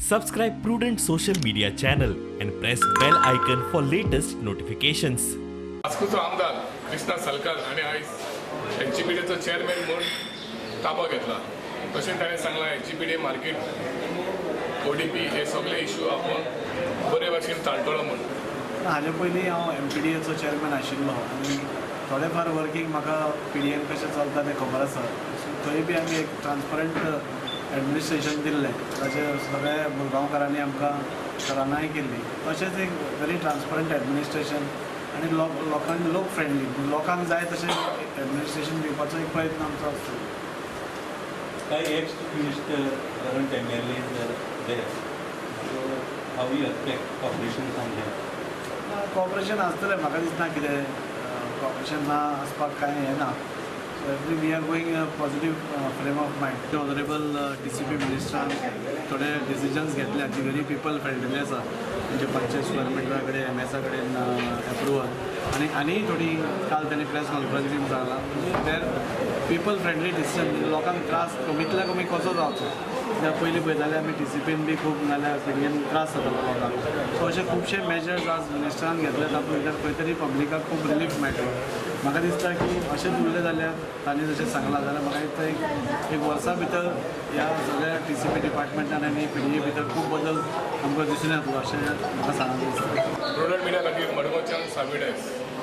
Subscribe Prudent social media channel and press bell icon for latest notifications. वास्कोचो आमदार कृष्णा सलकार हाणें आयज एचजीपीडीचो chairman म्हणून ताबो घेतला. तशेंच ताणें सांगलां एचजीपीडी मार्केट ओडीपी हे सगळे इश्यू आपूण बरे भाशेन ताळटलो म्हणून. हाजे पयलीं हांव एमपीडीएचो चेअरमॅन आशिल्लो आनी थोडेफार वर्कींग म्हाका पीडीएन कशें चलता तें खबर आसा. थंय बी आमी एक ट्रान्सपरंट एडमिनिस्ट्रेशन दिल्लें, ताचेर सगळ्या मुरगांवकारांनी आमकां सराहनाय केल्ली. तशेंच एक वेरी ट्रान्सपरंट एडमिनिस्ट्रेशन आनी लोकांक लोक फ्रेंडली, लोकांक जाय तशें एडमिनिस्ट्रेशन दिवपाचो एक प्रयत्न आमचो आसता. Kai ex-minister current MLAs are there. So how you expect cooperation from them? Cooperation आसतलें, म्हाका दिसना कितें कॉपरेशन ना आसपाक कांय हें ना. So every we are going a positive frame of mind. Honourable DCP मिनिस्टरान थोडे डिसिजन्स घेतल्या जी व्हेरी पिपल फ्रेंडली आसा. म्हणजे 500 स्क्वेअर मिटरा कडेन MS कडेन एप्रुवल आनी थोडी काल त्यांनी प्रेस कॉन्फरन्सीन सांगलां म्हणजे देर पिपल फ्रेंडली डिसिजन. लोकांक त्रास कमींतल्या कमी कसो जावचो. कित्याक पयलीं पळय जाल्यार आमी DCPन बी खूब नाल्यार पीडीएन त्रास जातालो लोकांक. सो अशे खुबशे मेजर्स आज मिनिस्टरान घेतले तातूंत भितर खंय तरी पब्लिकाक खूब रिलीफ मेळटलो. म्हाका दिसता की अशेंच उरलें जाल्यार तांणी जशें सांगलां जाल्यार म्हाका दिसता एक वर्सा भितर ह्या सगळ्या DCP डिपार्टमेंटान आनी पीडीए भितर खूब बदल आमकां दिसून येतलो अशें म्हाका सांगूंक दिसता. प्रुडंट मिडिया खातीर मडगांवच्यान साविडेस.